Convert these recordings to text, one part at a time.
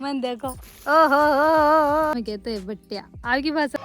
मन देखो ओहो कहते हैं बट्टिया आपकी भाषा।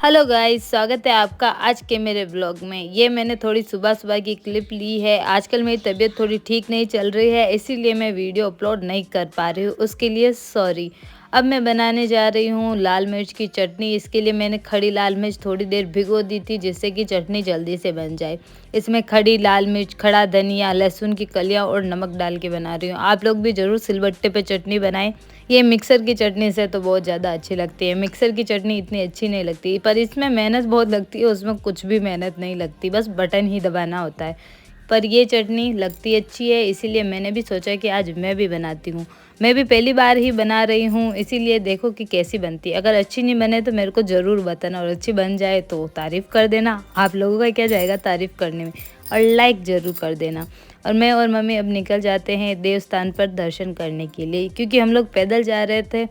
हेलो गाइस, स्वागत है आपका आज के मेरे ब्लॉग में। ये मैंने थोड़ी सुबह सुबह की क्लिप ली है। आजकल मेरी तबीयत थोड़ी ठीक नहीं चल रही है, इसीलिए मैं वीडियो अपलोड नहीं कर पा रही हूँ, उसके लिए सॉरी। अब मैं बनाने जा रही हूँ लाल मिर्च की चटनी। इसके लिए मैंने खड़ी लाल मिर्च थोड़ी देर भिगो दी थी, जिससे कि चटनी जल्दी से बन जाए। इसमें खड़ी लाल मिर्च, खड़ा धनिया, लहसुन की कलियाँ और नमक डाल के बना रही हूँ। आप लोग भी ज़रूर सिलबट्टे पे चटनी बनाएं। ये मिक्सर की चटनी से तो बहुत ज़्यादा अच्छी लगती है। मिक्सर की चटनी इतनी अच्छी नहीं लगती, पर इसमें मेहनत बहुत लगती है। उसमें कुछ भी मेहनत नहीं लगती, बस बटन ही दबाना होता है। पर ये चटनी लगती अच्छी है, इसीलिए मैंने भी सोचा कि आज मैं भी बनाती हूँ। मैं भी पहली बार ही बना रही हूँ, इसीलिए देखो कि कैसी बनती है। अगर अच्छी नहीं बने तो मेरे को ज़रूर बताना, और अच्छी बन जाए तो तारीफ़ कर देना। आप लोगों का क्या जाएगा तारीफ़ करने में, और लाइक ज़रूर कर देना। और मैं और मम्मी अब निकल जाते हैं देवस्थान पर दर्शन करने के लिए, क्योंकि हम लोग पैदल जा रहे थे।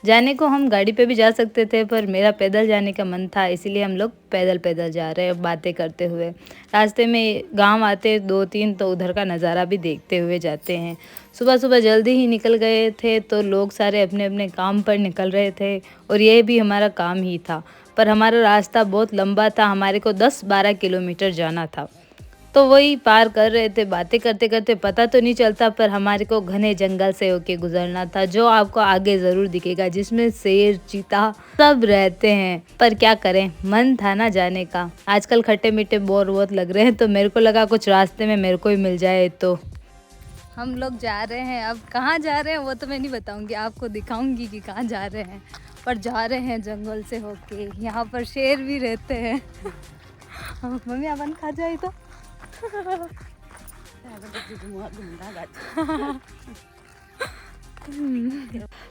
जाने को हम गाड़ी पे भी जा सकते थे, पर मेरा पैदल जाने का मन था, इसीलिए हम लोग पैदल पैदल जा रहे हैं बातें करते हुए। रास्ते में गांव आते 2-3 तो उधर का नज़ारा भी देखते हुए जाते हैं। सुबह सुबह जल्दी ही निकल गए थे, तो लोग सारे अपने अपने काम पर निकल रहे थे, और यह भी हमारा काम ही था। पर हमारा रास्ता बहुत लंबा था, हमारे को 10-12 किलोमीटर जाना था। तो वही पार कर रहे थे, बातें करते करते पता तो नहीं चलता, पर हमारे को घने जंगल से होके गुजरना था, जो आपको आगे ज़रूर दिखेगा, जिसमें शेर, चीता सब रहते हैं। पर क्या करें, मन था ना जाने का। आजकल खट्टे मीठे बोर बहुत लग रहे हैं, तो मेरे को लगा कुछ रास्ते में मेरे को ही मिल जाए। तो हम लोग जा रहे हैं। अब कहाँ जा रहे हैं वो तो मैं नहीं बताऊंगी, आपको दिखाऊंगी कि कहाँ जा रहे हैं। पर जा रहे हैं जंगल से होके। यहाँ पर शेर भी रहते हैं। मम्मी अपन खा जाए तो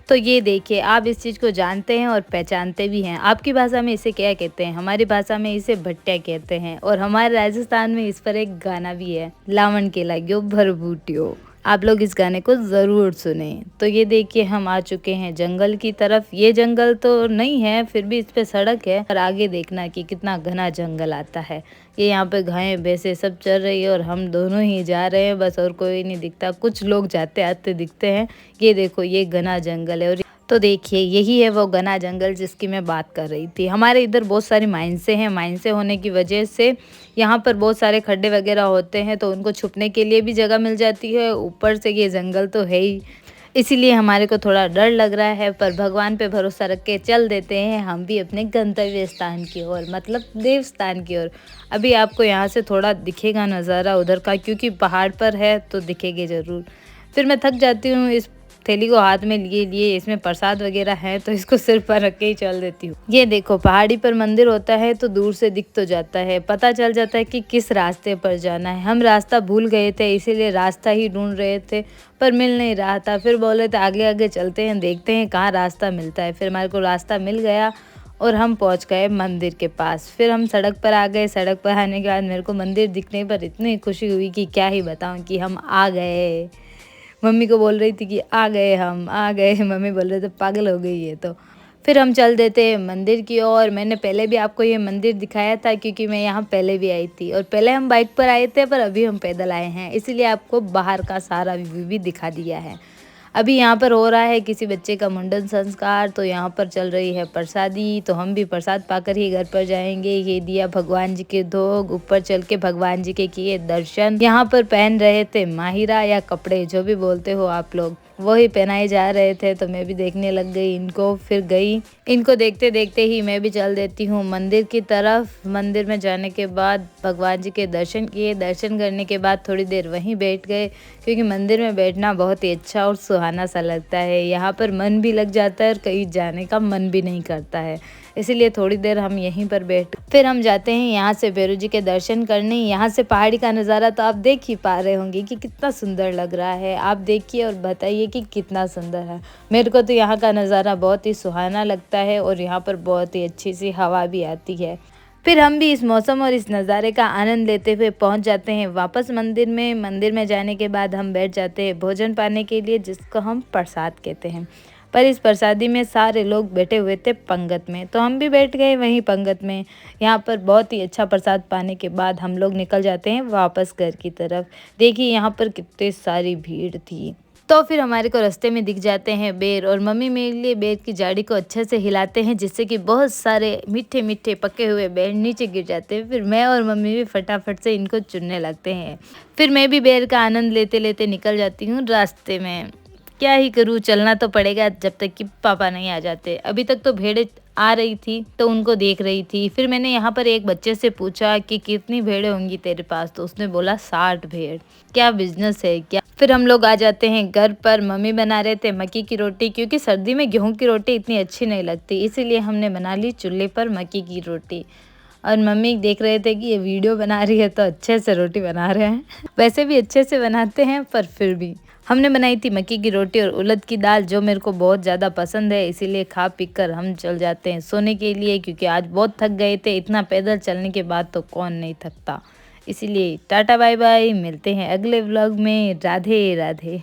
तो ये देखिए, आप इस चीज़ को जानते हैं और पहचानते भी हैं। आपकी भाषा में इसे क्या कहते हैं? हमारी भाषा में इसे भट्टिया कहते हैं, और हमारे राजस्थान में इस पर एक गाना भी है, लावण के लाग्यो भरबूटियो। आप लोग इस गाने को ज़रूर सुने। तो ये देखिए, हम आ चुके हैं जंगल की तरफ। ये जंगल तो नहीं है, फिर भी इस पे सड़क है, और आगे देखना कि कितना घना जंगल आता है। ये यहाँ पे गायें भैंसे सब चल रही है, और हम दोनों ही जा रहे हैं बस, और कोई नहीं दिखता। कुछ लोग जाते आते दिखते हैं। ये देखो, ये घना जंगल है। और तो देखिए, यही है वो घना जंगल जिसकी मैं बात कर रही थी। हमारे इधर बहुत सारी माइंसे हैं। माइंसे होने की वजह से यहाँ पर बहुत सारे खड्डे वगैरह होते हैं, तो उनको छुपने के लिए भी जगह मिल जाती है। ऊपर से ये जंगल तो है ही, इसीलिए हमारे को थोड़ा डर लग रहा है, पर भगवान पे भरोसा रख के चल देते हैं हम भी अपने गंतव्य स्थान की ओर, मतलब देवस्थान की ओर। अभी आपको यहाँ से थोड़ा दिखेगा नज़ारा उधर का, क्योंकि पहाड़ पर है तो दिखेगी ज़रूर। फिर मैं थक जाती हूँ इस थैली को हाथ में लिए लिए। इसमें प्रसाद वगैरह है, तो इसको सिर पर रख के ही चल देती हूँ। ये देखो, पहाड़ी पर मंदिर होता है तो दूर से दिख तो जाता है, पता चल जाता है कि किस रास्ते पर जाना है। हम रास्ता भूल गए थे, इसीलिए रास्ता ही ढूंढ रहे थे, पर मिल नहीं रहा था। फिर बोले थे आगे आगे चलते हैं, देखते हैं कहाँ रास्ता मिलता है। फिर हमारे को रास्ता मिल गया, और हम पहुंच गए मंदिर के पास। फिर हम सड़क पर आ गए। सड़क पर आने के बाद मेरे को मंदिर दिखने पर इतनी खुशी हुई कि क्या ही बताऊं, कि हम आ गए। मम्मी को बोल रही थी कि आ गए, हम आ गए। मम्मी बोल रहे थे पागल हो गई है। तो फिर हम चल देते मंदिर की ओर। मैंने पहले भी आपको ये मंदिर दिखाया था, क्योंकि मैं यहाँ पहले भी आई थी, और पहले हम बाइक पर आए थे, पर अभी हम पैदल आए हैं, इसीलिए आपको बाहर का सारा व्यू भी दिखा दिया है। अभी यहाँ पर हो रहा है किसी बच्चे का मुंडन संस्कार, तो यहाँ पर चल रही है प्रसादी। तो हम भी प्रसाद पाकर ही घर पर जाएंगे। ये दिया भगवान जी के धोग, ऊपर चल के भगवान जी के किए दर्शन। यहाँ पर पहन रहे थे माहिरा या कपड़े, जो भी बोलते हो आप लोग, वही पहनाए जा रहे थे। तो मैं भी देखने लग गई इनको। फिर गई, इनको देखते देखते ही मैं भी चल देती हूँ मंदिर की तरफ। मंदिर में जाने के बाद भगवान जी के दर्शन किए। दर्शन करने के बाद थोड़ी देर वहीं बैठ गए, क्योंकि मंदिर में बैठना बहुत ही अच्छा और सुहाना सा लगता है। यहाँ पर मन भी लग जाता है, और कहीं जाने का मन भी नहीं करता है, इसीलिए थोड़ी देर हम यहीं पर बैठ। फिर हम जाते हैं यहाँ से भैरू जी के दर्शन करने। यहाँ से पहाड़ी का नज़ारा तो आप देख ही पा रहे होंगे कि कितना सुंदर लग रहा है। आप देखिए और बताइए कि कितना सुंदर है। मेरे को तो यहाँ का नज़ारा बहुत ही सुहाना लगता है, और यहाँ पर बहुत ही अच्छी सी हवा भी आती है। फिर हम भी इस मौसम और इस नज़ारे का आनंद लेते हुए पहुंच जाते हैं वापस मंदिर में। मंदिर में जाने के बाद हम बैठ जाते हैं भोजन पाने के लिए, जिसको हम प्रसाद कहते हैं। पर इस प्रसादी में सारे लोग बैठे हुए थे पंगत में, तो हम भी बैठ गए वहीं पंगत में। यहाँ पर बहुत ही अच्छा प्रसाद पाने के बाद हम लोग निकल जाते हैं वापस घर की तरफ। देखिए यहाँ पर कितनी सारी भीड़ थी। तो फिर हमारे को रास्ते में दिख जाते हैं बेर, और मम्मी मेरे लिए बेर की जाड़ी को अच्छे से हिलाते हैं जिससे कि बहुत सारे मीठे मीठे पके हुए बेर नीचे गिर जाते हैं। फिर मैं और मम्मी भी फटाफट से इनको चुनने लगते हैं। फिर मैं भी बेर का आनंद लेते लेते निकल जाती हूँ रास्ते में। क्या ही करूँ, चलना तो पड़ेगा जब तक कि पापा नहीं आ जाते। अभी तक तो भेड़ें आ रही थी तो उनको देख रही थी। फिर मैंने यहाँ पर एक बच्चे से पूछा कि कितनी भेड़ें होंगी तेरे पास, तो उसने बोला 60 भेड़। क्या बिजनेस है क्या। फिर हम लोग आ जाते हैं घर पर। मम्मी बना रहे थे मक्की की रोटी, क्योंकि सर्दी में गेहूं की रोटी इतनी अच्छी नहीं लगती, इसीलिए हमने बना ली चूल्हे पर मक्की की रोटी। और मम्मी देख रहे थे कि ये वीडियो बना रही है तो अच्छे से रोटी बना रहे हैं। वैसे भी अच्छे से बनाते हैं, पर फिर भी हमने बनाई थी मक्की की रोटी और उड़द की दाल, जो मेरे को बहुत ज़्यादा पसंद है। इसीलिए खा पी कर हम चल जाते हैं सोने के लिए, क्योंकि आज बहुत थक गए थे। इतना पैदल चलने के बाद तो कौन नहीं थकता। इसीलिए टाटा बाय बाय, मिलते हैं अगले व्लॉग में। राधे राधे।